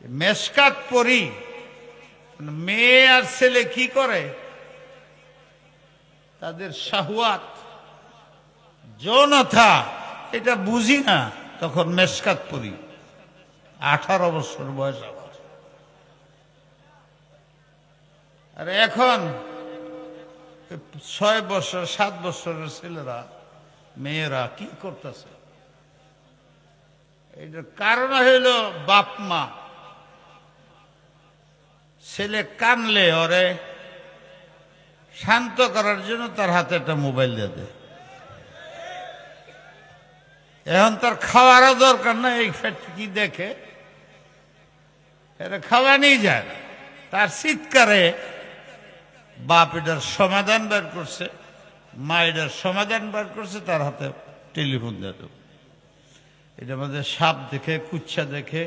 মেশকাত পড়ি, মেয়ে আর ছেলে কি করে, তাদের শাহওয়াত যৌনতা এটা বুঝি না, তখন মেশকাত পড়ি। 18 বছর বয়স আমার। আর এখন 6 বছর 7 বছরের ছেলেরা মেয়েরা কি করতেছে, এটার কারণ হইল বাপ মা। ছেলে কানলে ওরে শান্ত করার জন্য তার হাতে একটা মোবাইল দিয়ে দেয়। এখন তার খাওয়ারও দরকার না, এই কি দেখে এটা খাওয়ানি যায় না। তার চিৎকারে বাপ এটার সমাধান বের করছে, মা এটার সমাধান বের করছে, তার হাতে টেলিফোন দিয়ে দেব। এটার মধ্যে সাপ দেখে, কুচ্ছা দেখে,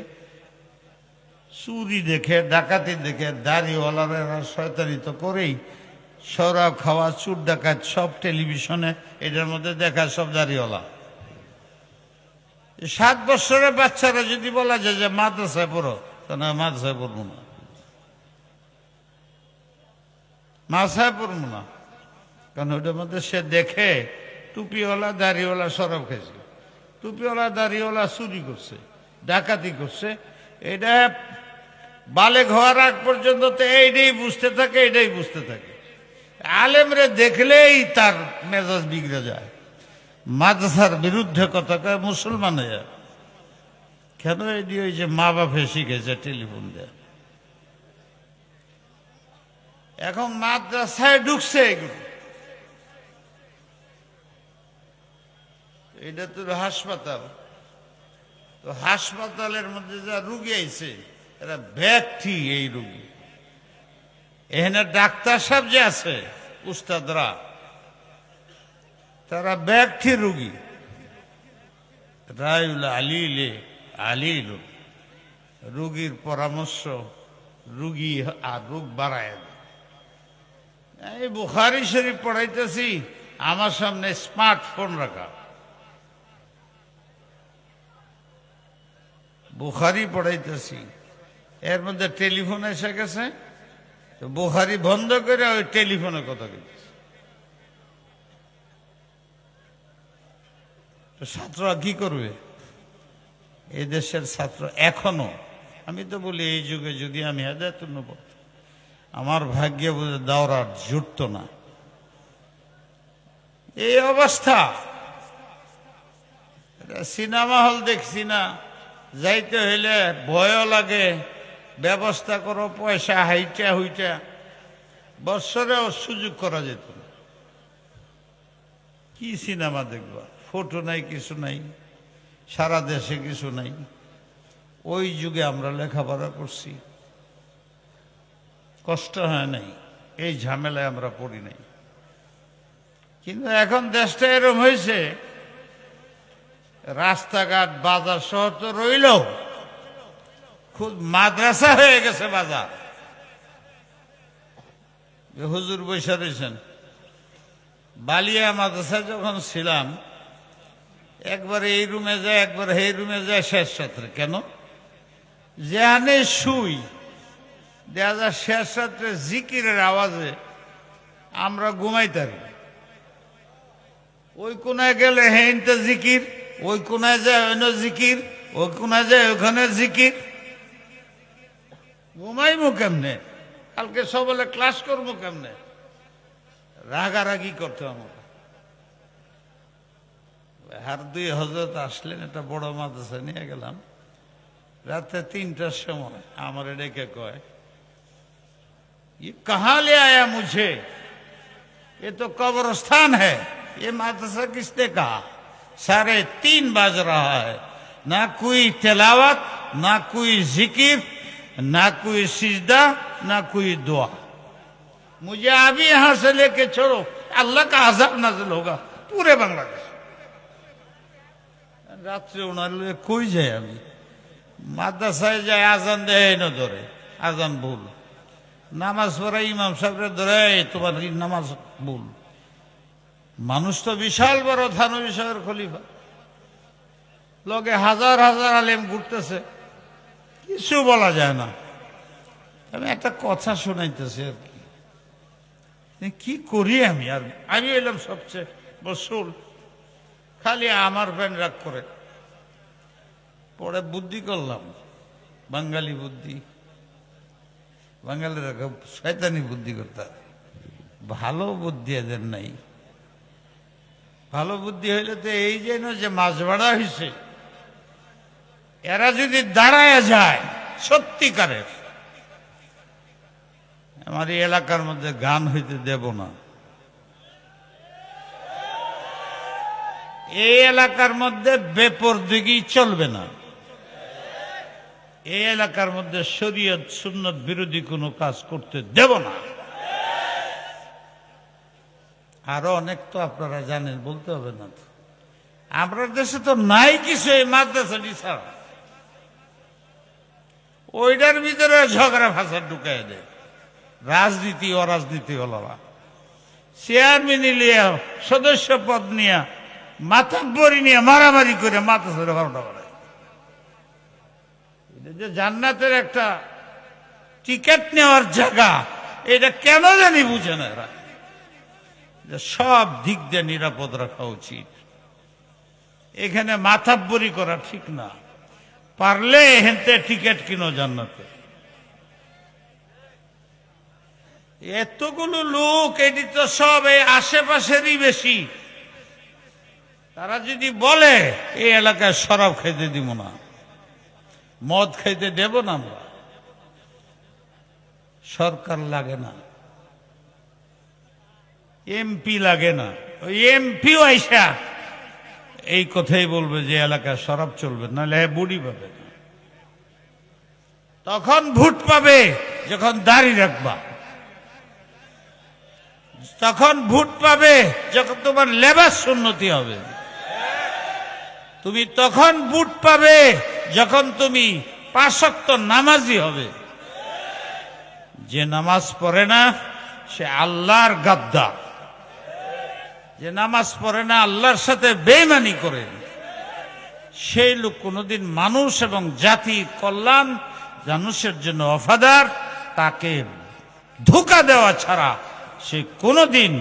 চুরি দেখে, ডাকাতি দেখে, দাড়িওয়ালারা শয়তানি তো করেই, সরাও খাওয়া, চুর ডাকাত সব টেলিভিশনে এটার মধ্যে দেখা, সব দাড়িওয়ালা। 7 বছরের বাচ্চারা যদি বলা যায় যে মাদ্রাসায় পড়ো, তাহলে মাদ্রাসায় পড়বো না, মাদ্রাসায় পড়বো না। কারণ ওইটার মধ্যে সে দেখে টুপিওয়ালা দাড়িওয়ালা সরব খেয়েছে, টুপিওয়ালা দাড়িওয়ালা চুরি করছে, ডাকাতি করছে। এটা বালেগ হওয়ার আগ পর্যন্ত তো এইটাই বুঝতে থাকে, এটাই বুঝতে থাকে। আলেমরে দেখলেই তার মেজাজ বিগড়ে যায়, মাদ্রাসার বিরুদ্ধে কথা কয়, মুসলমান হয়ে যায়। কেন? এটি ওই যে মা বাপে শিখেছে টেলিফোন দেয়। এখন মাদ্রাসায় ঢুকছে এগুলো, এটা তো হাসপাতাল, তো হাসপাতালের মধ্যে যা রুগী আইছে এরা ব্যক্তি, এই রুগী এখানে ডাক্তার সাহেব যে আছে উস্তাদরা, তারা ব্যক্তি রুগী। রায়ুল আলিলে আলিল, রুগীর পরামর্শ রুগী আর রোগ বাড়ায়। এই বুখারী শরীফ পড়াইতেছি, আমার সামনে স্মার্টফোন রাখা, বুখারী পড়াইতেছি, এর মধ্যে টেলিফোন এসে গেছে, তো বুখারী বন্ধ করে ওই টেলিফোনে কথা বলতেছে। তো ছাত্ররা কি করবে? এই দেশের ছাত্র এখনো, আমি তো বলি এই যুগে যদি আমি হেদায়েতুন নবুয়্বত, আমার ভাগ্যে বুঝে দাওরার জুটত না। এই অবস্থা, সিনেমা হল দেখছি না, যাইতে হইলে ভয়ও লাগে, ব্যবস্থা করো, পয়সা হাইটা হইটা, বৎসরেও সুযোগ করা যেত না। কি সিনেমা দেখবা? ফটো নাই, কিছু নাই, সারা দেশে কিছু নাই। ওই যুগে আমরা লেখাপড়া করছি, কষ্ট হয় নাই, এই ঝামেলায় আমরা পড়ি নাই। কিন্তু এখন দেশটা এরকম হয়েছে, রাস্তাঘাট বাজার শহর তো রইল, খুব মাদ্রাসা হয়ে গেছে বাজার। হুজুর বৈশা রয়েছেন, বালিয়া মাদ্রাসায় যখন ছিলাম, একবার এই রুমে যায়, একবার এই রুমে যায়, শেষ রাত্রে। কেন? যেখানে শুই দেখা যায় শেষ রাত্রে জিকিরের আওয়াজে আমরা ঘুমাইতারি। ওই কোনায় গেলে হেনতে জিকির, ওই কোনায় যায় অন্য জিকির, ওই কোনায় যায় ওখানে জিকির। ঘুমাইমু কেমনে? কালকে সবলে ক্লাস করবো কেমনে? রাগারাগি করতে আমরা। আর 2 হজরত আসলেন, একটা বড় মাদ্রাসা নিয়ে গেলাম, রাতে 3টার সময় আমার ডেকে কয়, ये कहाँ ले आया मुझे, ये तो कब्रिस्तान है, ये मदरसा किसने कहा? 3:30 बज रहा है, ना कोई तिलावत, ना कोई जिक्र, ना कोई सिजदा, ना कोई दुआ। मुझे अभी यहां से लेके छोड़ो, अल्लाह का अज़ाब नाज़िल होगा पूरे बांग्लादेश। রাত্রে ওনার কই যায়? আমি মাদ্রাসায় যাই, আজান দেয় না, ধরে আজান ভুল, নামাজ পড়াই ইমাম সাহেবরে ধরে, তোমার নামাজ ভুল। মানুষ তো বিশাল বড় থানভী সাহেবের খলিফা, লগে হাজার হাজার আলেম ঘুরতেছে, কিছু বলা যায় না। আমি একটা কথা শোনাইতেছি আর কি করি আমি। আর আমি এলাম সবচেয়ে বসুল, খালি আমার ব্যান রাগ করে। পরে বুদ্ধি করলাম, বাঙালি বুদ্ধি, বাঙালিরা শয়তানি বুদ্ধি করতে হবে। ভালো বুদ্ধি এদের নাই। ভালো বুদ্ধি হইলে তো এই যে মাছ ভাড়া হয়েছে, এরা যদি দাঁড়ায় যায় সত্যিকারের, আমার এই এলাকার মধ্যে গান হইতে দেব না। এই এলাকার মধ্যে বেপরদিগি চলবে না। এই এলাকার মধ্যে শরীয়ত সুন্নত বিরোধী কোনো কাজ করতে দেব না। আরো অনেক তো আপনারা জানেন, বলতে হবে না তো। আমরা দেশে তো নাই কিছু এই মাদ্রাসাটি ছাড়া। ওইটার ভিতরে ঝগড়া ফাঁসা ঢুকাই দেয় রাজনীতি অরাজনীতি হলরা। চেয়ারম্যান নিয়ে, সদস্য পদ নিয়ে, মাথাব্বরি নিয়ে মারামারি করে মাদ্রাসার ঘটনা বাড়ায়। এটা যে জান্নাতের একটা টিকিট নেওয়ার জায়গা, এটা কেন জানি বুঝে না এরা। সব দিক দিয়ে নিরাপদ রাখা উচিত। এখানে মাথাব্বরি করা ঠিক না। পারলে হেনতে টিকিট কিনো জান্নাতে। এতগুলো লোক, এটি তো সব এই আশেপাশেরই বেশি। তারা যদি বলে এই এলাকায় শরাব খাইতে দিব না, মদ খাইতে দেব না, আমরা সরকার লাগে না, এমপি লাগে না, ওই এমপিও আইসা এই কথাই বলবে যে এলাকায় শরাব চলবে, নাহলে বুড়ি পাবে না। তখন ভোট পাবে যখন দাড়ি রাখবা, তখন ভোট পাবে যখন তোমার লেবাস উন্নতি হবে, তুমি তখন ভোট পাবে যখন তুমি 5 ওয়াক্ত নামাজি হবে। যে নামাজ পড়ে না সে আল্লাহর গাদ্দার। যে নামাজ পড়ে না, আল্লাহর সাথে বেঈমানি করে, সেই লোক কোনোদিন মানুষ এবং জাতির কল্যাণ, মানুষের জন্য ওয়াফাদার, তাকে ধোঁকা দেওয়া ছাড়া সে কোনোদিন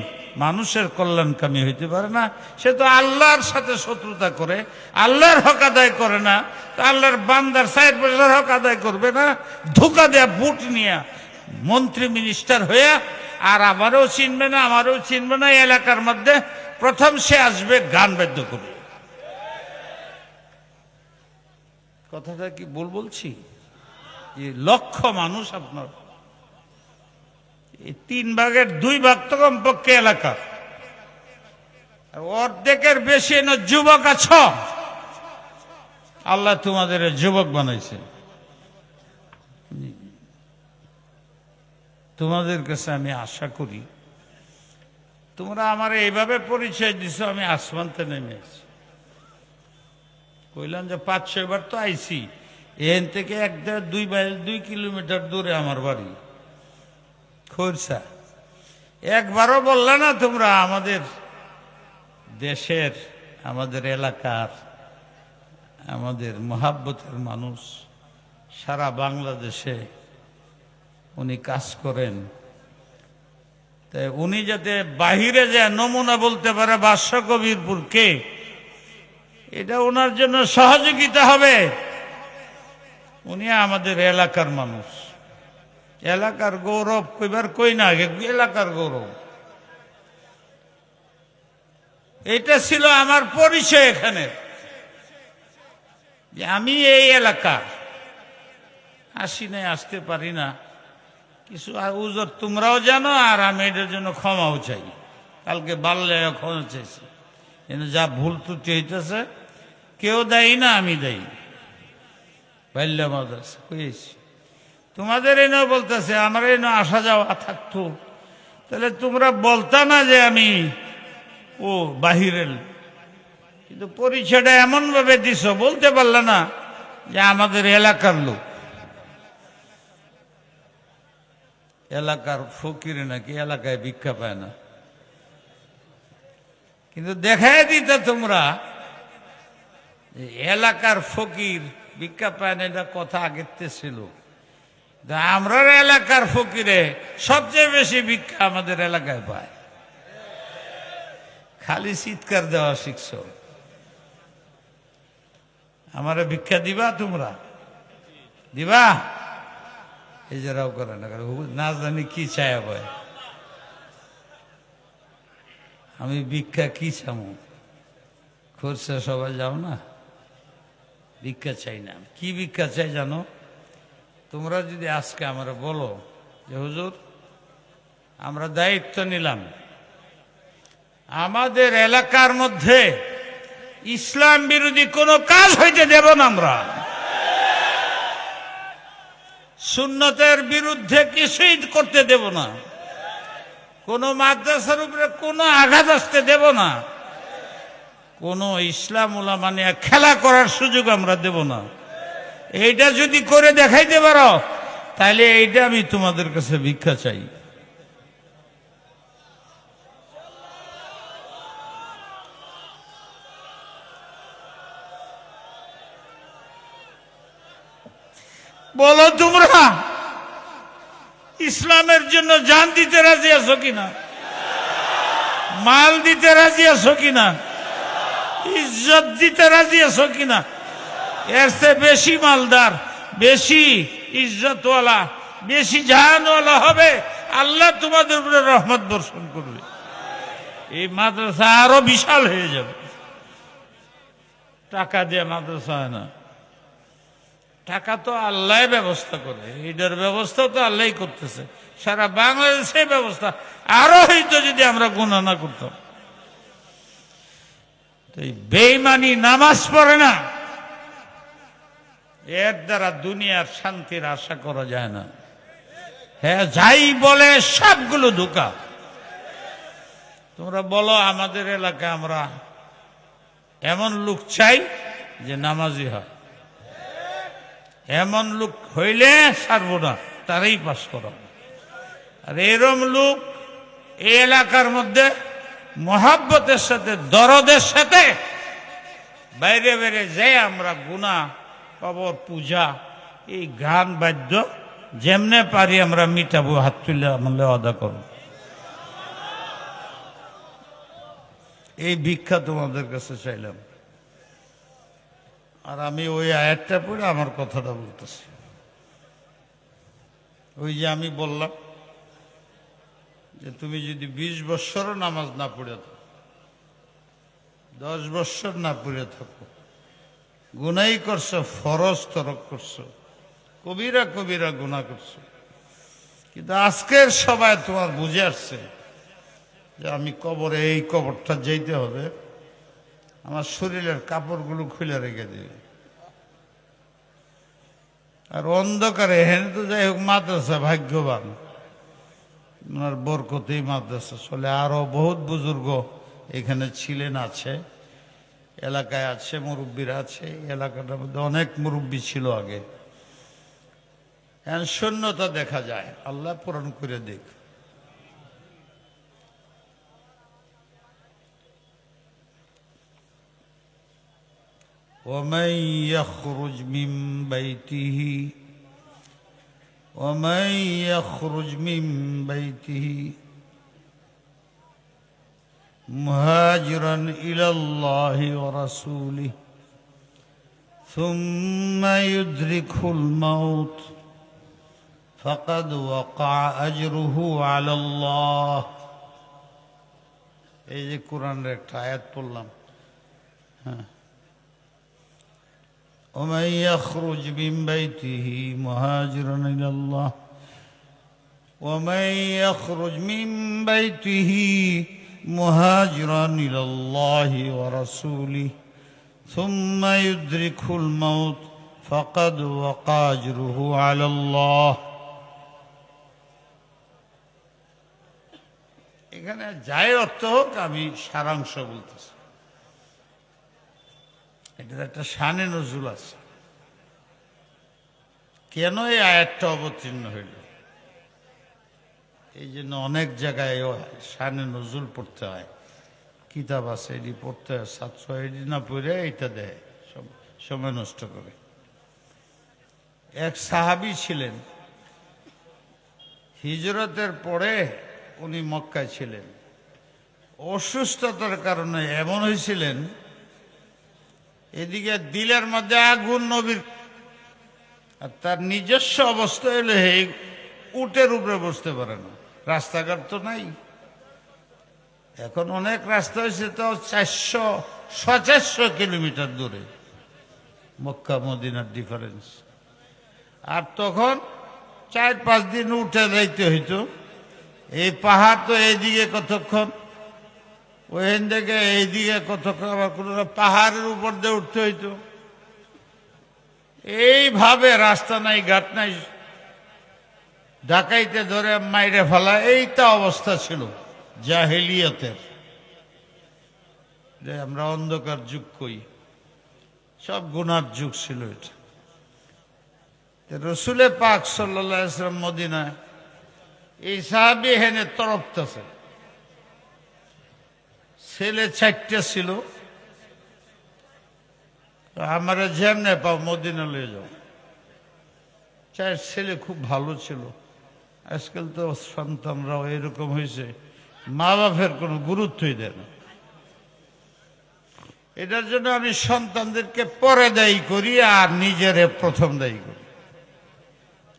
মানুষের কল্যাণকামী হইতে পারে না। সে তো আল্লাহর সাথে শত্রুতা করে, আল্লাহর হক আদায় করে না, তো আল্লাহর বান্দার 60 বছর হক আদায় করবে না। ধোঁকা দেয়া বুট নিয়ে মন্ত্রী মিনিস্টার হয়ে, আর আমারও চিনবে না, আমারও চিনবে না। এলাকার মধ্যে প্রথম সে আসবে গান বাদ্য করে। কথাটা কি বলছি? লক্ষ মানুষ আপনার, এই 3 ভাগের 2 ভাগ তো কমপক্ষে এলাকার, অর্ধেকের বেশি যুবক আছ। আল্লাহ তোমাদের যুবক বানাইছে। তোমাদের কাছে আমি আশা করি, তোমরা আমার এইভাবে পরিচয় দিছো, আমি আসমানতে নেমে আছি। কইলাম যে 5-6 বার তো আইছি। এখান থেকে 1-2 কিলোমিটার দূরে আমার বাড়ি খোরসা। একবারও বললে না তোমরা আমাদের দেশের, আমাদের এলাকার, আমাদের মহাব্বতের মানুষ সারা বাংলাদেশে উনি কাজ করেন। তাই উনি যাতে বাহিরে যায় নমুনা বলতে পারে বাদশাহকবিরপুর কে, এটা ওনার জন্য সহযোগিতা হবে। উনি আমাদের এলাকার মানুষ, এলাকার গৌরব কইবার কই না, এলাকার গৌরব। এটা ছিল আমার পরিচয় এখানে, যে আমি এই এলাকার। আসি নাই, আসতে পারি না, কিছু উজর তোমরাও জানো, আর আমি এটার জন্য ক্ষমাও চাই। কালকে বাল্যে ক্ষমা চাইছি, কিন্তু যা ভুল ত্রুটি হইতেছে কেউ দেয় না, আমি দেই। বাল্য মাদ্রাসা কইছি, তোমাদের এনেও বলতেছে, আমার এনে আসা যাওয়া থাকতো, তাহলে তোমরা বলতা না যে আমি ও বাহিরের। কিন্তু পরিচয়টা এমন ভাবে দিছ, বলতে পারলে না যে আমাদের এলাকার লোক। এলাকার ফকির নাকি এলাকায় ভিক্ষা পায় না, কিন্তু দেখায় দিতে তোমরা এলাকার ফকির ভিক্ষা পায় না, এটা কথা আগেতে ছিল। আমরা এলাকার ফকিরে সবচেয়ে বেশি ভিক্ষা আমাদের এলাকায় পায়। খালি চিৎকার দেওয়া শিখছ। আমারে ভিক্ষা দিবা, তোমরা দিবা? এই যে রাও করে না জানি কি চায় ভাই। আমি ভিক্ষা কি চামু? খরচা সবাই যাও না, ভিক্ষা চাই না। কি ভিক্ষা চাই জানো? তোমরা যদি আজকে আমরা বলো যে হুজুর আমরা দায়িত্ব নিলাম, আমাদের এলাকার মধ্যে ইসলাম বিরোধী কোনো কাজ হইতে দেব না, আমরা সুন্নতের বিরুদ্ধে কিছুই করতে দেব না, কোন মাদ্রাসার উপরে কোনো আঘাত আসতে দেব না, কোন ইসলাম উলামা নিয়ে খেলা করার সুযোগ আমরা দেব না। এইটা যদি করে দেখাইতে পারো তাহলে এইটা আমি তোমাদের কাছে ভিক্ষা চাই। বলো তোমরা ইসলামের জন্য জান দিতে রাজি আছো কিনা? মাল দিতে রাজি আছো কিনা? ইজ্জত দিতে রাজি আছো কিনা? এর চেয়ে বেশি মালদার, বেশি ইজ্জতওয়ালা, বেশি জাহানওয়ালা হবে আল্লাহ তোমাদের উপরে রহমত বর্ষণ করবে। এই মাদ্রাসা আরো বিশাল হয়ে যাবে। টাকা দিয়ে মাদ্রাসা হয় না, টাকা তো আল্লাহ ব্যবস্থা করে, এটার ব্যবস্থা তো আল্লাহ করতেছে। সারা বাংলাদেশে ব্যবস্থা আরো হইতো যদি আমরা গুনাহ না করতাম। বেঈমানি নামাজ পড়ে না, এর দ্বারা দুনিয়ার শান্তির আশা করা যায় না। হ্যাঁ, যাই বলে সবগুলো ধোঁকা। তোমরা বলো আমাদের এলাকায় আমরা এমন লোক চাই যে নামাজি হয়, এমন লোক হইলে ছাড়বো না, তারাই পাস করাবো। আর এরম লোক এই এলাকার মধ্যে মহাব্বতের সাথে, দরদের সাথে বাইরে বাইরে যাই আমরা গুনাহ, কবর পূজা, এই গান বাদ্য যেমনে পারি আমরা মিটাবো, হাত তুলে আমলে আদা করব। এই ভিক্ষা তোমাদের কাছে চাইলাম। আর আমি ওই আয়াতটা পড়ে আমার কথাটা বলতেছি। ওই যে আমি বললাম যে তুমি যদি 20 বৎসরও নামাজ না পড়ে থাকো, 10 বৎসর না পড়ে থাকো, গুনাই করছো, ফরজ তরক করছো, কবিরা কবিরা গুনাহ করছো, কিন্তু আজকের সবাই তোমার বুঝে আসছে যে আমি কবরে, এই কবরটা যেতে হবে, আমার শরীরের কাপড়গুলো খুলে রেখে দিবে। আর অন্ধকারে হেন তো যাই হোক মাদ্রাসা ভাগ্যবান, ওনার বরকতেই মাদ্রাসা চলে। আরো বহুত বুজুর্গ এখানে ছিলেন, আছে, এলাকায় আছে, মুরব্বীরা আছে। এলাকাটার মধ্যে অনেক মুরব্বী ছিল আগে। এখন শূন্যতা দেখা যায়, আল্লাহ পূরণ করে দেখ। ومن يخرج من بيته مهاجرا إلى الله ورسوله ثم يدركه الموت فقد وقع أجره على الله। এই যে কোরআনের একটা আয়াত পড়লাম, হ্যাঁ, ومن يخرج من بيته مهاجرا إلى الله ومن يخرج من بيته مهاجرا إلى الله ورسوله ثم يدركه الموت فقد وقع أجره على الله। এখানে যাই অর্থ হোক, আমি সারাংশ বলতেছি। এটার একটা শানে নজরুল আছে। কেন এই আয়াতটা অবতীর্ণ হইল, এই জন্য অনেক জায়গায় শানে নজরুল পড়তে হয়, কিতাব আছে, এটি পড়তে হয়। ছাত্র এটি না পড়ে এইটা দেয়, সব সময় নষ্ট করে। এক সাহাবী ছিলেন, হিজরতের পরে উনি মক্কায় ছিলেন। অসুস্থতার কারণে এমন হয়েছিলেন, এদিকে দিলের মধ্যে আগুন নবীর, আর তার নিজস্ব অবস্থা হলে এই উটের উপরে বসতে পারে না, রাস্তাঘাট তো নাই। এখন অনেক রাস্তা হয়েছে, তো 400-450 কিলোমিটার দূরে মক্কা মদিনার ডিফারেন্স। আর তখন 4-5 দিন উঠে যাইতে হইতো। এই পাহাড় তো এইদিকে কতক্ষণ, ওইখান থেকে এইদিকে কতক্ষণ, আবার কোনো পাহাড়ের উপর দিয়ে উঠতে হইতো। এইভাবে রাস্তা নাই, ঘাট নাই, ডাকাইতে ধরে মাইরে ফেলা, এইটা অবস্থা ছিল জাহেলিয়তের, যে আমরা অন্ধকার যুগ কই, সব গুনার যুগ ছিল এটা। রসুলে পাক সাল্লাল্লাহু আলাইহি ওয়াসাল্লাম মদিনায়, এই সাহাবী হেনে তরফতেছে, ছেলে 4টা ছিল। আমার যেমনে পাও মদিনা লয়ে যাও। 4 ছেলে খুব ভালো ছিল। আজকাল তো সন্তানরাও এরকম হয়েছে, মা বাপের কোনো গুরুত্বই দেয় না। এটার জন্য আমি সন্তানদেরকে পরে দায়ী করি আর নিজেরে প্রথম দায়ী করি।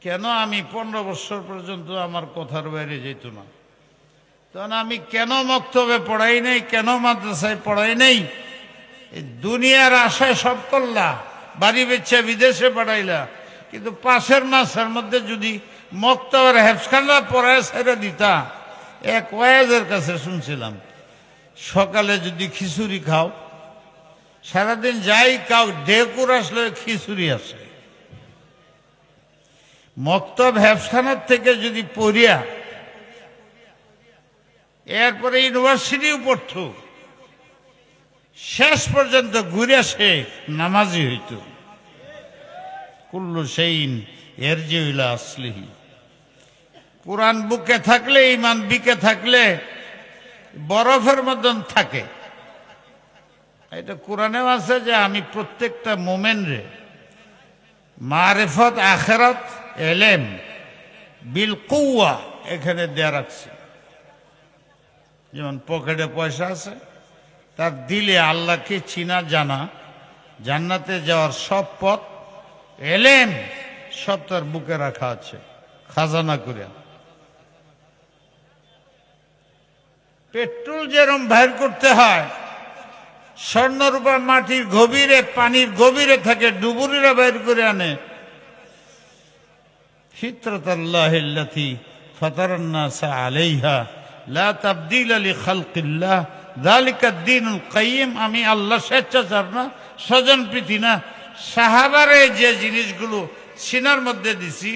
কেন আমি 15 বছর পর্যন্ত আমার কথার বাইরে যেত না, তখন আমি কেন মক্তবে পড়াই নাই, কেন মাদ্রাসায় পড়াই নাই? এই দুনিয়ার আশায় সব করলা, বাড়ি বেচে বিদেশে পাঠাইলা, কিন্তু পাশের মাসের মধ্যে যদি মক্তবের হেফখানা পড়ায় ছেড়ে দিতা। এক ওয়াইজের কাছে শুনছিলাম, সকালে যদি খিচুড়ি খাও, সারাদিন যাই খাও, ডেকুর আসলে খিচুড়ি আসে। মক্তব হেফখানার থেকে যদি পড়িয়া এরপরে ইউনিভার্সিটিও পড়ত, শেষ পর্যন্ত ঘুরে সে নামাজি হইত। কুল্লু শাইইন ইয়ারজিউ ইলা আসলিহি। কোরআন বুকে থাকলে, ঈমান বিকে থাকলে বরফের মতন থাকে। এটা কোরআনেও আছে যে আমি প্রত্যেকটা মোমেন্টে মারিফত, আখিরাত, ইলম বিল কুওয়া এখানে দেয়া রাখছি। যেমন পকেটে পয়সা আছে, তার দিলে আল্লাহকে চিনা জানা, জান্নাতে যাওয়ার সব পথ, ইলম সব তার বুকে রাখা আছে খাজানা করে। পেট্রোল যেরকম বাইর করতে হয়, স্বর্ণরূপা মাটির গভীরে, পানির গভীরে থাকে, ডুবুরিরা বাইর করে আনে। ফিতরাতাল্লাহিল্লাতী ফাতারান নাসা আলাইহা লা তাবদীলা লিখালকিল্লাহ যালিকাদ-দীনুল কাইয়্যিম। আমি আল্লাহ স্বেচ্ছাচার না, স্বজনপ্রীতি না, সাহাবারে যে জিনিসগুলো সিনার মধ্যে দিছি,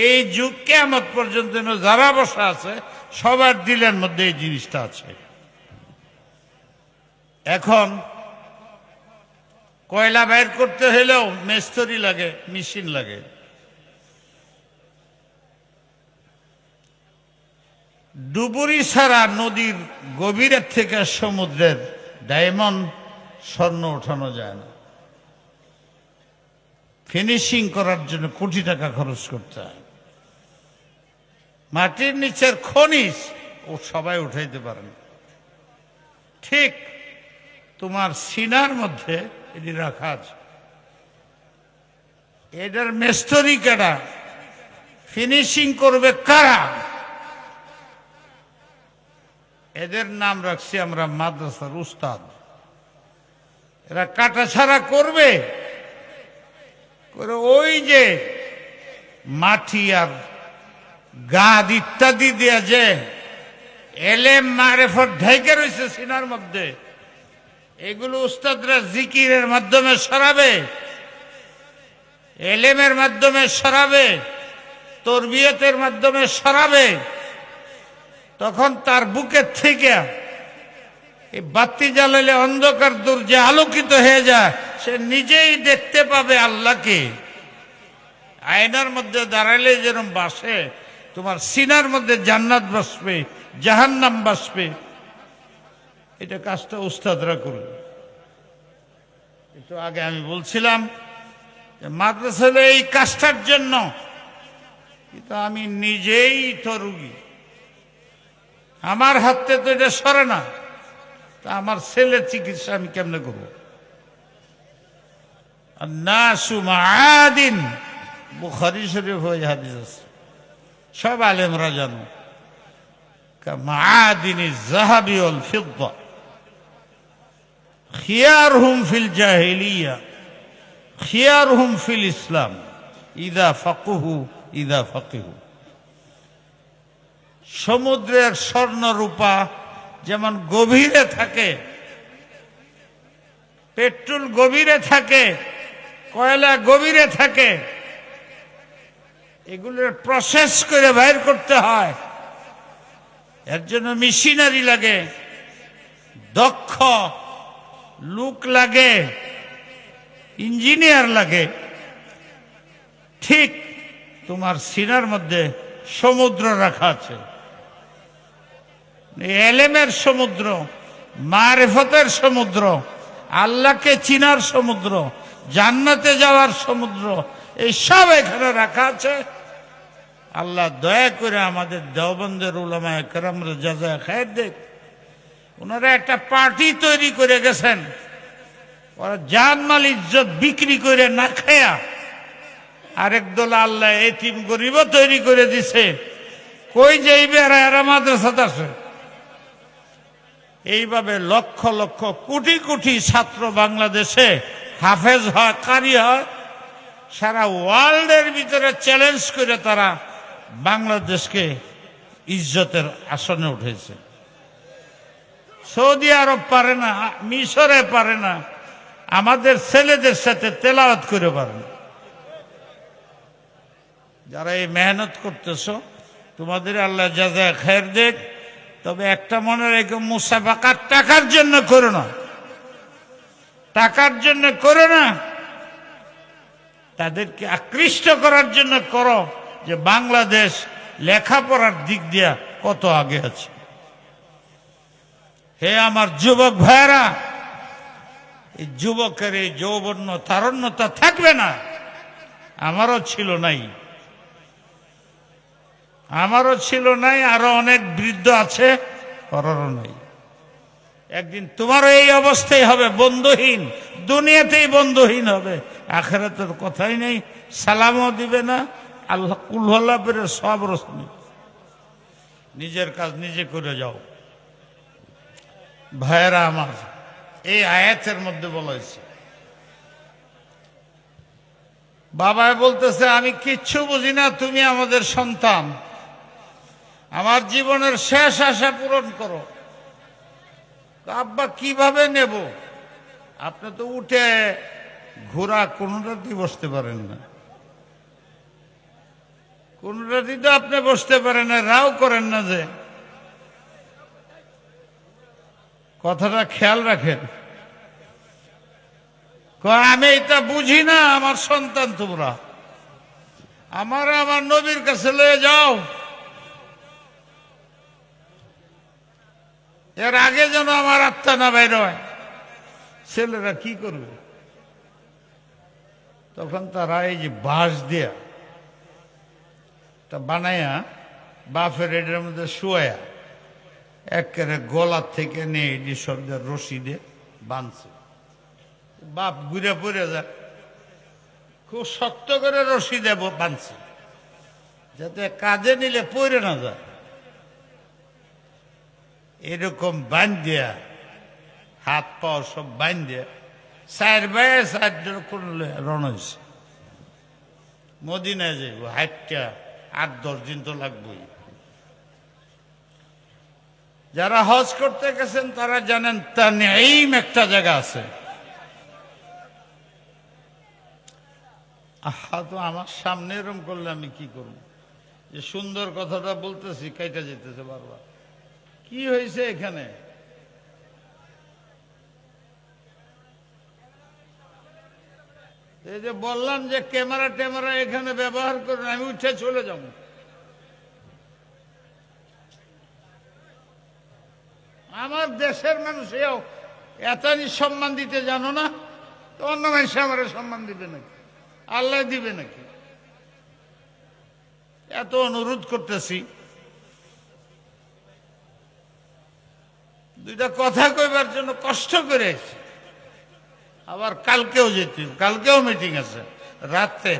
এই যুগ কিয়ামত পর্যন্ত যারা বসা আছে সবার দিলের মধ্যে এই জিনিসটা আছে। এখন কয়লা বাইর করতে হলেও মিস্ত্রি লাগে, মেশিন লাগে। ডুবুরি ছাড়া নদীর গভীরের থেকে সমুদ্রের ডায়মন্ড, স্বর্ণ ওঠানো যায় না। ফিনিশিং করার জন্য কোটি টাকা খরচ করতে হয়। মাটির নিচের খনিজ ও সবাই উঠাইতে পারে না। ঠিক তোমার সিনার মধ্যে এটি রাখা আছে। এটার মিস্ত্রি কারা, ফিনিশিং করবে কারা, এদের নাম রাখছি আমরা মাদ্রাসার উস্তাদ। এরা কাটাছাড়া করবে, করে ওই যে মাটি আর গাদ ইত্যাদি দিয়ে যে এলেম মারেফত ঢেকে রয়েছে সিনার মধ্যে, এগুলো উস্তাদরা জিকিরের মাধ্যমে সরাবে, এলেমের মাধ্যমে সরাবে, তরবিয়তের মাধ্যমে সরাবে। তখন তার বুকের থেকে এই বাতি জ্বালালে অন্ধকার দূর যে আলোকিত হয়ে যায়, সে নিজেই দেখতে পাবে আল্লাহকে। আয়নার মধ্যে দাঁড়ালে যেরকম বাসে, তোমার সিনার মধ্যে জান্নাত বসবে, জাহান্নাম বসবে। এটা কাজটা উস্তাদরা করবে। একটু আগে আমি বলছিলাম, মাদ্রাসা হলো এই কাজটার জন্য, কিন্তু আমি নিজেই তো রুগী, আমার হাতে তো এটা সরে না, তা আমার ছেলের চিকিৎসা আমি কেমনে করব? নাসু মাআদিন, বুখারী শরীফ ওই হাদিস আছে, সব আলেমরা জানো, মাআদিন যাহাবি ওয়াল ফিদ্দা খিয়ারহুম ফিল জাহিলিয়া খিয়ারহুম ফিল ইসলাম ইদা ফাকিহু। সমুদ্রের স্বর্ণ রূপা যেমন গভীরে থাকে, পেট্রোল গভীরে থাকে, কয়লা গভীরে থাকে, এগুলোর প্রসেস করে বাইর করতে হয়, এর জন্য মেশিনারি লাগে, দক্ষ লোক লাগে, ইঞ্জিনিয়ার লাগে। ঠিক তোমার সিনার মধ্যে সমুদ্র রাখা আছে, এলেমের সমুদ্র, মারিফতের সমুদ্র, আল্লাহকে চিনার সমুদ্র, জান্নাতে যাওয়ার সমুদ্র, এই সব এখানে রাখা আছে। আল্লাহ দয়া করে আমাদের দেওবন্দের উলামায়ে কেরামরে জাযায়ে খায়ের দেখ। ওনারা একটা পার্টি তৈরি করে গেছেন, ওরা জানমাল ইজ্জত বিক্রি করে না খায়া আরেক দল আল্লাহ এতিম গরিব তৈরি করে দিছে। কই যাইবে এরা মাদ্রাসাতে আছে। এইভাবে লক্ষ লক্ষ কোটি কোটি ছাত্র বাংলাদেশে হাফেজ হয়, কারি হয়, সারা ওয়ার্ল্ডের ভিতরে চ্যালেঞ্জ করে তারা বাংলাদেশকে ইজ্জতের আসনে উঠেছে। সৌদি আরব পারে না, মিশরে পারে না, আমাদের ছেলেদের সাথে তেলাওয়াত করে পারে না। যারা এই মেহনত করতেছ, তোমাদের আল্লাহ জাযায়ে খায়ের দেখ। তবে একটা মনে রেখো, মুসাবাকা টাকার জন্য করো না, টাকার জন্য করো না, তাদেরকে আকৃষ্ট করার জন্য করো যে বাংলাদেশ লেখাপড়ার দিক দিয়া কত আগে আছে। হে আমার যুবক ভাইরা, এই যুবকের এই যৌবন্য তারণ্যতা থাকবে না। আমারও ছিল নাই, আমারও ছিল নাই, আরো অনেক বৃদ্ধ আছে, ওরারও নাই। একদিন তোমারও এই অবস্থাই হবে, বন্ধুহীন, দুনিয়াতেই বন্ধুহীন হবে, আখিরাতের কথাই নেই, সালামও দিবে না, আল্লাহ কুল্লাহ পেরে সব রসমি। নিজের কাজ নিজে করে যাও। ভাইয়েরা আমার, এই আয়াতের মধ্যে বলা হয়েছে, বাবা বলতেছে আমি কিচ্ছু বুঝি না, তুমি আমাদের সন্তান, আমার জীবনের শেষ আশা পূরণ করো। আব্বা কিভাবে নেব? আপনি তো উঠে ঘোড়া কোনটাতেই বসতে পারেন না, কোনটাতেই তো আপনি বসতে পারেন না, রাও করেন না। যে কথাটা খেয়াল রাখেন। আমি এটা বুঝি না, আমার সন্তান তোমরা, আমার নবীর কাছে লয়ে যাও, এর আগে যেন আমার আত্মা না বাইর হয়। ছেলেরা কি করবে? তখন তারা এই যে বাঁশ দিয়া তা বানায়া বাফের এটার মধ্যে শুয়া একেবারে গলার থেকে নিয়ে এটি সবদের রশি দিয়ে বাঁধছে। বাপ ঘুরে পড়ে যায়, খুব শক্ত করে রশি দেব বাঁধছে, যাতে কাজে নিলে পড়ে না যায়। এরকম বাঁধ দিয়া হাত পা সব বাঁধ দিয়া 4 বাই 4 রওনা হয়েছে। মদিনায় যাইব, হাইটটা 8-10 দিন তো লাগবেই। যারা হজ করতে গেছেন তারা জানেন, তানঈম একটা জায়গা আছে। আহা, তো আমার সামনে এরকম করলে আমি কি করব? যে সুন্দর কথাটা বলতেছি কাইটা যেতেছে বারবার। কি হয়েছে এখানে? এই যে বললাম যে ক্যামেরা ট্যামেরা এখানে ব্যবহার করুন, আমি উঠে চলে যাব। আমার দেশের মানুষ এত সম্মান দিতে জানো না, তো অন্য মানুষ আমার সম্মান দিবে নাকি? আল্লাহ দিবে নাকি? এত অনুরোধ করতেছি, দুইটা কথা কইবার জন্য কষ্ট করে এসেছি। আবার কালকেও যেতে, কালকেও মিটিং আছে, রাতে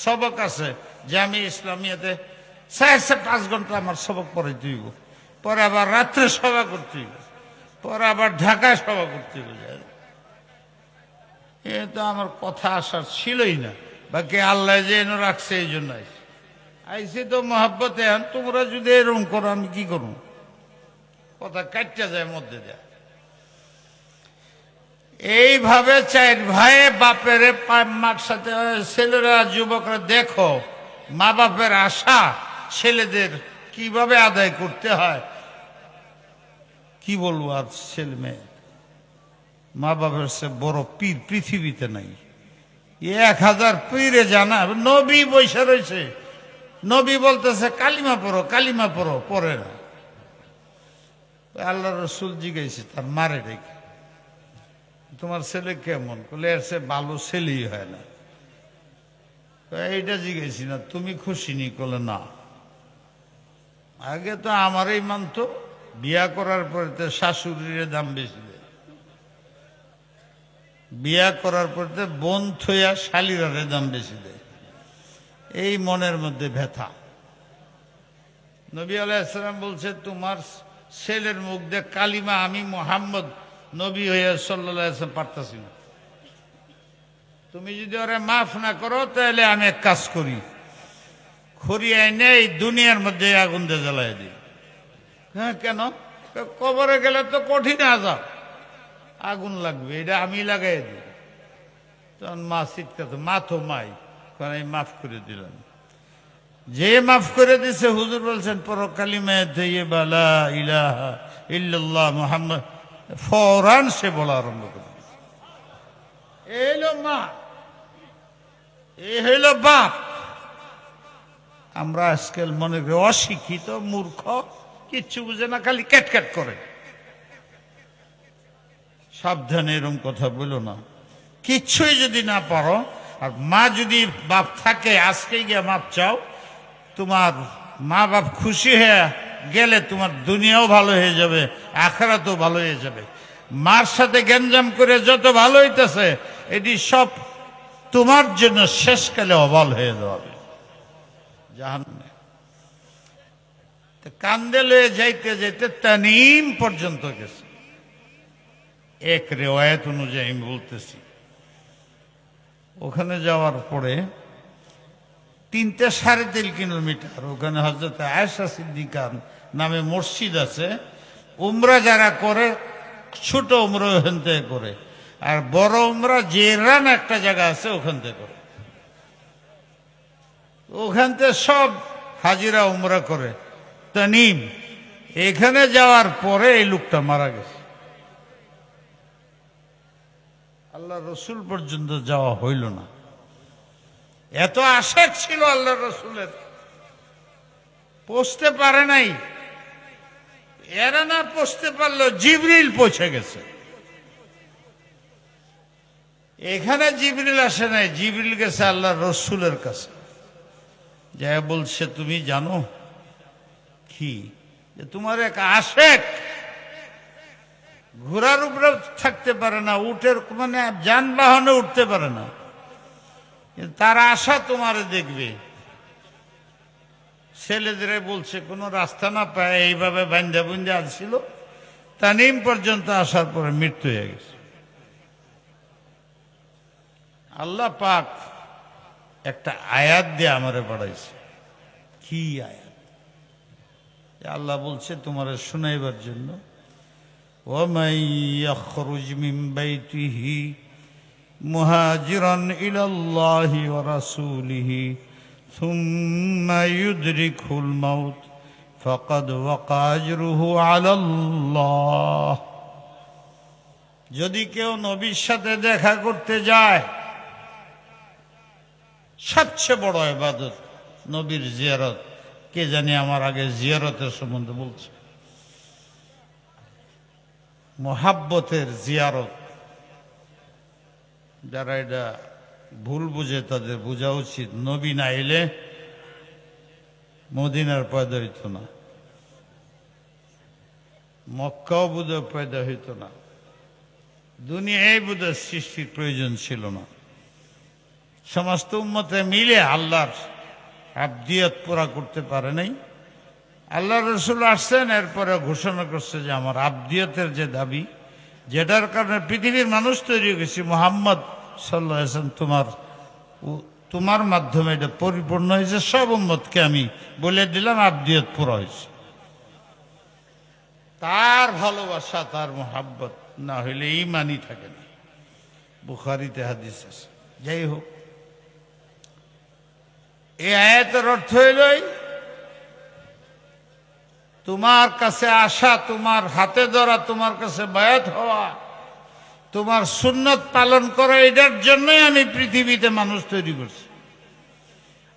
সবক আছে জামি ইসলামিয়াতে, 5.5 ঘন্টা আমার সবক পরে দিব, পরে আবার রাত্রে সভা করতে হইব, পরে আবার ঢাকায় সভা করতে হইব। এ তো আমার কথা আসার ছিলই না, বাকি আল্লাহ যে এনে রাখছে এই জন্য আইসি তো মহাব্বতে। তোমরা যদি এরকম করো আমি কি করবো? কথা কাটতে যায় মধ্যে দেয়। এইভাবে 4 ভাই বাপের মার সাথে ছেলেরা যুবকরা দেখো মা বাপের আশা ছেলেদের কিভাবে আদায় করতে হয়। কি বলবো আর, ছেলে মেয়ে মা বাপের সে বড় পীর পৃথিবীতে নাই। 1000 পীরে জানা, নবী বৈশা রয়েছে, নবী বলতেছে কালিমা পড়ো, কালিমা পড়ো, পড়ে না। আল্লাহ রসুল জিজ্ঞাসা তার মারে ডেকে, তোমার ছেলে কেমন? বলে এর সে ভালো ছেলেই হয় না। এইটা জিজ্ঞাসি না, তুমি খুশি নি? বলে না, আগে তো আমারই মানতো, বিয়া করার পরে তো শাশুড়ির দাম বেশি দেয়, বিয়া করার পরে তো বোন থইয়া শালিরারে দাম বেশি দেয়। এই মনের মধ্যে ব্যথা। নবী আলাইহিস সালাম বলছে তোমার ছেলের মুখ দিয়ে কালিমা আমি মুহাম্মদ নবী হইয়া সাল্লাল্লাহু আলাইহি ওয়াসাল্লাম পারতাছি না। তুমি যদি ওরা মাফ না করো তাহলে আমি এক কাজ করি, খড়িয়ে এনে এই দুনিয়ার মধ্যে আগুন দিয়ে জ্বালাই দিই। হ্যাঁ কেন? কবরে গেলে তো কঠিন আযাব, আগুন লাগবে, এটা আমি লাগাই দিই। তখন মা চিৎকার, মা তো মাই, কারণ আমি মাফ করে দিলাম। যে মাফ করে দিছে হুজুর বলছেন পর কালিমা তাইয়্যিবা লা ইলাহা ইল্লাল্লাহ মুহাম্মদ, ফৌরান সে বলা আরম্ভ করে দিছে। এই হইল মা, এই হইল বাপ। আমরা আজকাল মনে করি অশিক্ষিত মূর্খ, কিচ্ছু বুঝে না, খালি ক্যাট করে। সাবধানে এরকম কথা বলো না, কিচ্ছুই যদি না পারো। আর মা যদি বাপ থাকে আজকে গিয়ে মাপ চাও, তোমার মা বাপ খুশি হয়ে গেলে তোমার দুনিয়াও ভালো হয়ে যাবে, আখিরাতও ভালো হয়ে যাবে। মার সাথে গ্যাঞ্জাম করে যত ভালো হইতেছে এটি সব তোমার জন্য শেষকালে অবল হয়ে যাবে জাহান্নামে। কান্দে লয়ে যাইতে যাইতে তানিম পর্যন্ত গেছে। এক রেওয়ায়াত অনুযায়ী আমি বলতেছি, ওখানে যাওয়ার পরে 3-3.5 কিলোমিটার ওখানে হযরত আয়েশা সিদ্দিকা নামে মসজিদ আছে। উমরা যারা করে ছোট উমরা ওখান থেকে করে, আর বড় উমরা জেরান একটা জায়গা আছে ওখান থেকে করে। ওখান থেকে সব হাজিরা উমরা করে। তানিম এখানে যাওয়ার পরে এই লোকটা মারা গেছে। আল্লাহ রসুল পর্যন্ত যাওয়া হইল না, এত আশেক ছিল আল্লাহ রসুলের, পৌঁছতে পারে নাই। এরা না পৌঁছতে পারলো, জিবরিল পৌঁছে গেছে। এখানে জিবরিল আসে নাই, জিবরিল গেছে আল্লাহ রসুলের কাছে, যা বলছে তুমি জানো কি যে তোমার এক আশেক ঘোড়ার উপরে থাকতে পারে না, উটের মানে যানবাহনে উঠতে পারে না, তার আশা তোমারে দেখবে। ছেলেদের বলছে কোন রাস্তা না পায় এইভাবে বান্ধা বুন্ধা আসছিল, তানিম পর্যন্ত আসার পরে মৃত্যু হয়ে গেছে। আল্লাহ পাক একটা আয়াত দিয়ে আমারে পড়াইছে। কি আয়াত? আল্লাহ বলছে তোমারে শুনাইবার জন্য, وَمَن يَخْرُجْ مِنْ بَيْتِهِ مُهَاجِرًا إِلَى اللَّهِ وَرَسُولِهِ ثُمَّ يُدْرِكْهُ الْمَوْتُ فَقَدْ وَقَعَ أَجْرُهُ عَلَى اللَّهِ। যদি কেউ নবীর সাথে দেখা করতে যায়, সবচেয়ে বড় ইবাদত নবীর জিয়ারত। কে জানি আমার আগে জিয়ারতের সম্বন্ধে বলছে, মোহাব্বতের জিয়ারত। যারা এটা ভুল বুঝে তাদের বোঝা উচিত, নবী না এলে মদিনার পয়দা হইত না, মক্কাও বোধহয় পয়দা হইত না, দুনিয়ায় বোধহয় সৃষ্টির প্রয়োজন ছিল না। সমস্ত উম্মতে মিলে আল্লাহর আবদিয়ত পুরা করতে পারে নাই। আল্লাহ রসুল আসছেন, এরপরে ঘোষণা করছে যে আমার আবদিয়তের যে দাবি, যেটার কারণে পৃথিবীর মানুষ তৈরি হয়ে গেছে, মুহাম্মদ সাল্লাল্লাহু আলাইহি ওয়াসাল্লাম তোমার মাধ্যমে এটা পরিপূর্ণ হয়েছে, সব উম্মতকে আমি বলে দিলাম আবদিয়ত পুরা হয়েছে। তার ভালোবাসা, তার মোহাব্বত না হইলে ঈমানই থাকে না। বুখারীতে হাদিস আছে। যাই হোক, এই আয়াতের অর্থ হইল তোমার কাছে আসা, তোমার হাতে ধরা, তোমার কাছে বায়াত হওয়া, তোমার সুন্নত পালন করা, এটার জন্যই আমি পৃথিবীতে মানুষ তৈরি করছি।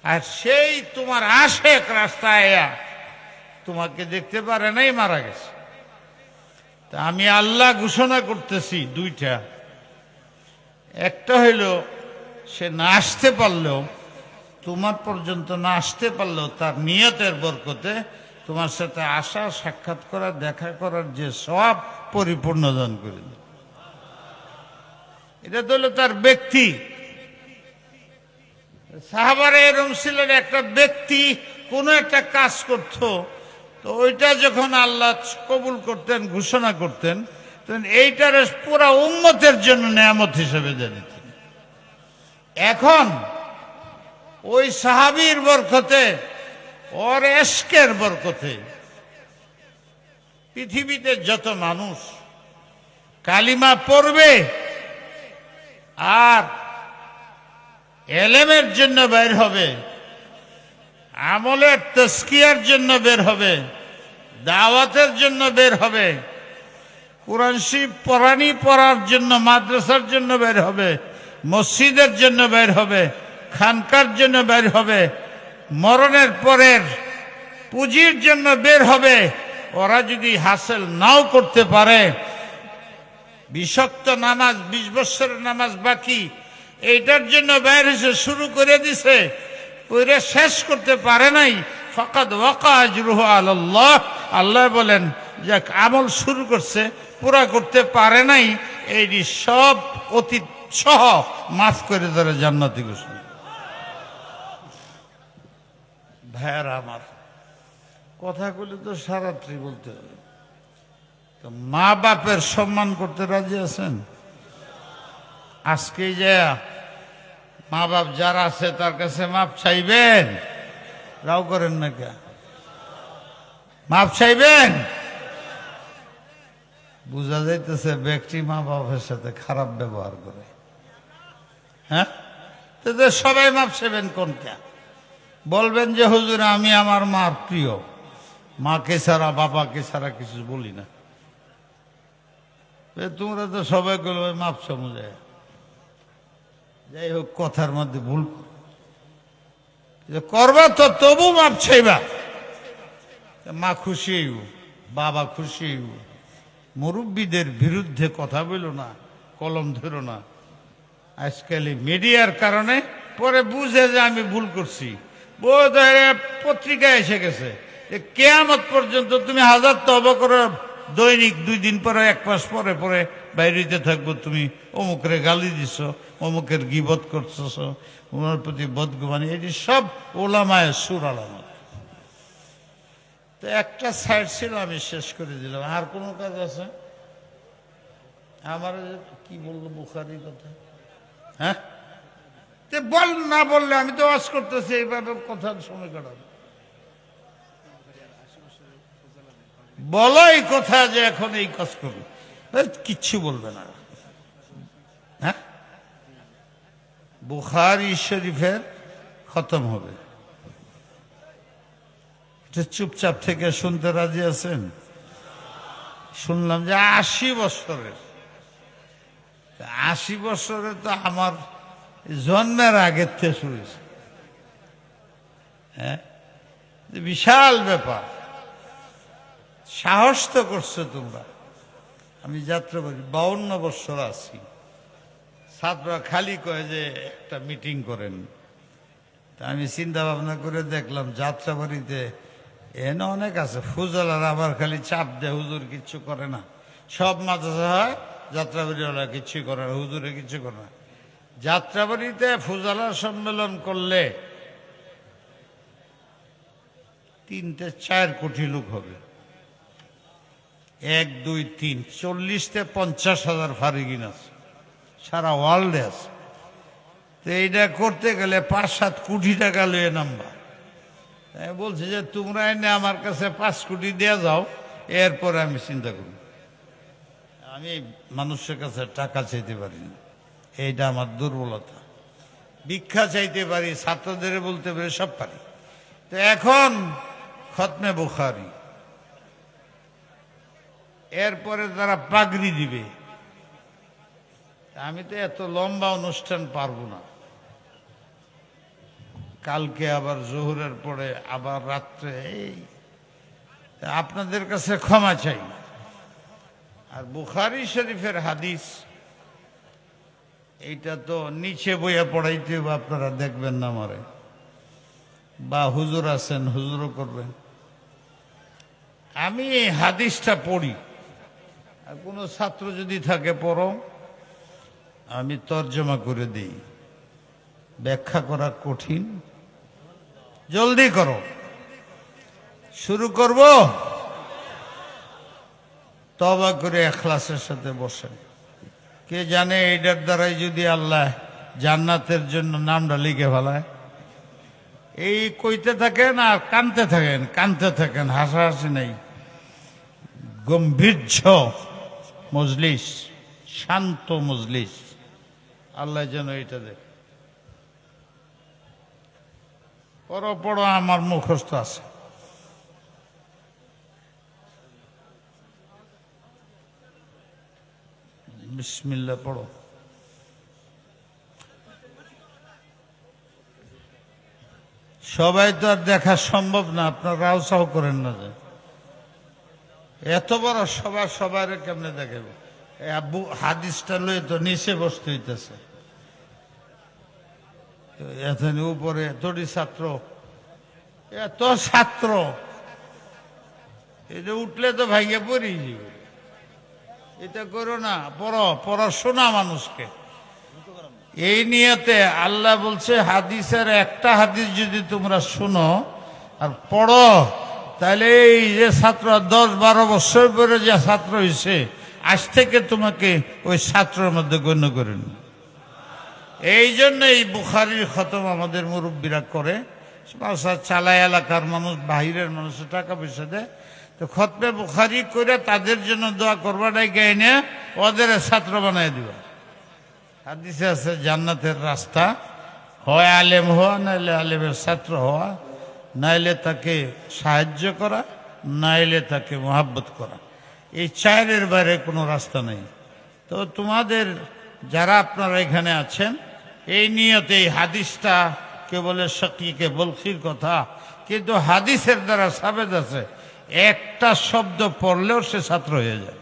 আর সেই তোমার আশেক রাস্তায় তোমাকে দেখতে পারে নাই, মারা গেছে। তা আমি আল্লাহ ঘোষণা করতেছি দুইটা। একটা হইল সে না আসতে পারলেও, তোমার পর্যন্ত না আসতে পারলেও তার নিয়তের বরকতে তোমার সাথে আসা, সাক্ষাৎ করা, দেখা করার যে সব পরিপূর্ণ দান করে দিল। এটা তো হলো তার ব্যক্তি। সাহাবারা এরকম ছিলেন, একটা ব্যক্তি কোনো একটা কাজ করত, তো ওইটা যখন আল্লাহ কবুল করতেন, ঘোষণা করতেন, তখন এইটার পুরা উম্মতের জন্য নেয়ামত হিসেবে জানিতেন। এখন ওই সাহাবীর বরকতে, ওর এশকের বরকতে পৃথিবীতে যত মানুষ কালিমা পড়বে আর এলেমের জন্য বের হবে, আমলের তাজকিয়ার জন্য বের হবে, দাওয়াতের জন্য বের হবে, কোরআন শরীফ পড়ার জন্য, মাদ্রাসার জন্য বের হবে, মসজিদের জন্য বের হবে, খানকার জন্য বের হবে, মরণের পরের পুঁজির জন্য বের হবে। ওরা যদি হাসিল নাও করতে পারে, 20 ওয়াক্ত নামাজ, 20 বছরের নামাজ বাকি, এইটার জন্য বের হয়েছে, শুরু করে দিছে, ওইটা শেষ করতে পারে নাই, ফাকাদ ওয়াকা আজরুহু আলাল্লাহ। আল্লাহ বলেন যে আমল শুরু করছে, পুরা করতে পারে নাই, এই সব অতীত সহ মাফ করে তারা জান্নাতি ঘোষণা। ভাইয়ারা আমার, কথাগুলো তো সারাত্রি বলতে হবে। তো মা বাপের সম্মান করতে রাজি আছেন? আজকে যে মা বাপ যারা আছে তার কাছে মাপ চাইবেন, রাও করেন না কে? মাপ চাইবেন। বুঝা যাইতেছে ব্যক্তি মা বাপের সাথে খারাপ ব্যবহার করে। হ্যাঁ, তো সবাই মাপ চাইবেন কোনটা? বলবেন যে হুজুর আমি আমার মার প্রিয়, মাকে ছাড়া বাবাকে ছাড়া কিছু বলি না। তোমরা তো সবাই বলবে মাপ সমুজে। যাই হোক, কথার মধ্যে ভুল করবা তো তবু মাপ চাইবা। মা খুশি হইব, বাবা খুশি হইব। মুরব্বীদের বিরুদ্ধে কথা বলো না, কলম ধরো না। আজকাল মিডিয়ার কারণে পরে বুঝে যে আমি ভুল করছি, বোধ পত্রিকায় এসে গেছে, কিয়ামত পর্যন্ত তুমি 1000 তওবা করো, দৈনিক 2 দিন পরে, 1 মাস পরে পরে বাইরেতে থাকবো, তুমি অমুকের গালি দিছ, অমুকের গীবত করছস, ওনার প্রতি বদগুমানি, এটি সব ওলামায়ে সুর আলামত। তো একটা সাইড ছিল, আমি শেষ করে দিলাম। আর কোনো কাজ আছে? আমার কি বললো বুখারীর কথা? হ্যাঁ, বল না বললে আমি তো ওয়াজ করতেছি, এইভাবে কথার সময় কাটাবো। বলো এই কথা যে এখন এই কাজ করবে, কিচ্ছু বলবে না। হ্যাঁ, বুখারী শরীফের খতম হবে, এটা চুপচাপ থেকে শুনতে রাজি আছেন? শুনলাম যে 80 বছরের। 80 বছরে তো আমার জন্মের আগের থেকে শুরু হয়েছে। হ্যাঁ, বিশাল ব্যাপার। সাহস তো করছো তোমরা। আমি যাত্রা করি 52 বছর আছি, ছাত্ররা খালি কয় যে একটা মিটিং করেন। তা আমি চিন্তা ভাবনা করে দেখলাম যাত্রাবাড়িতে এনে অনেক আছে, ফুজালার আবার খালি চাপ দেয়, হুজুর কিচ্ছু করে না। সব মাদ্রাসা হয়, যাত্রাবাড়িওয়ালা কিচ্ছু করে না, হুজুরে কিচ্ছু করে না। যাত্রাবাড়িতে ফুজালার সম্মেলন করলে 3-4 কোটি লোক হবে। 1, 2, 3, 40-50 হাজার ফারিগিন আছে, সারা ওয়ার্ল্ডে আছে। তো এইটা করতে গেলে 5-7 কোটি টাকা লয়ে নামবা। আমি বলছি যে তোমরা এনে আমার কাছে 5 কোটি দিয়ে যাও, এরপরে আমি চিন্তা করি। আমি মানুষের কাছে টাকা চাইতে পারি না, এইটা আমার দুর্বলতা। ভিক্ষা চাইতে পারি, ছাত্রদের বলতে পারি, সব পারি। তো এখন খতমে বুখারী, এরপরে তারা পাগড়ি দিবে। আমি তো এত লম্বা অনুষ্ঠান পারবো না। কালকে আবার জোহরের পরে আবার রাত্রে, এই আপনাদের কাছে ক্ষমা চাই। আর বুখারী শরীফের হাদিস এইটা তো নিচে বইয়া পড়াইতে হবে, আপনারা দেখবেন না আমারে, বা হুজুর আছেন হুজুরও করবেন। আমি এই হাদিসটা পড়ি, আর কোনো ছাত্র যদি থাকে পড়ো, আমি তর্জমা করে দিই। ব্যাখ্যা করা কঠিন, জলদি করো। শুরু করব। তওবা করে ইখলাসের সাথে বসেন। কে জানে এইটার দ্বারাই যদি আল্লাহ জান্নাতের জন্য নামটা লিখে ফেলায়। এই কইতে থাকেন আর কানতে থাকেন, কানতে থাকেন, হাসাহাসি নেই। গম্ভীর্য মজলিস, শান্ত মজলিস, আল্লাহ যেন এটা দেখ। পড়ো পড়ো, আমার মুখস্থ আছে। বিসমিল্লাহ পড়ো। সবাই তো আর দেখা সম্ভব না, আপনার রাউসাও করেন না যে এত বড় সবার সবার কেমনে দেখাবো। আব্বু হাদিসটা লয়ে তো নিচে বসতে হইতেছে, এখানে উপরে এতটি ছাত্র, এত ছাত্র, এটা উঠলে তো ভাইগে পড়ি যাবে। এটা করো না, পড়ো, পড়াশোনা মানুষকে এই নিয়তে। আল্লাহ বলছে হাদিসের একটা হাদিস যদি তোমরা শুনো আর পড়ো, তাহলে এই যে ছাত্র 10-12 বছর পরে যে ছাত্র হয়েছে, আজ থেকে তোমাকে ওই ছাত্রের মধ্যে গণ্য করেন। এই জন্য এই বুখারীর খতম আমাদের মুরব্বীরা করে, চালায় এলাকার মানুষ, বাহিরের মানুষ টাকা পয়সা দেয়। তো খতমে বুখারী করে তাদের জন্য দোয়া করবাটাই গাইনে ওদের ছাত্র বানাই দিবা। হাদিসে আছে জান্নাতের রাস্তা হয় আলেম হওয়া, নাইলে আলেমের ছাত্র হওয়া, নাইলে তাকে সাহায্য করা, নাইলে তাকে মহাব্বত করা। এই 4-এর বাইরে কোনো রাস্তা নেই। তো তোমাদের যারা আপনারা এখানে আছেন, এই নিয়তে এই হাদিসটা কে বলে শকিকে বলখির কথা, কিন্তু হাদিসের দ্বারা সাবেত আছে একটা শব্দ পড়লেও সে ছাত্র হয়ে যায়।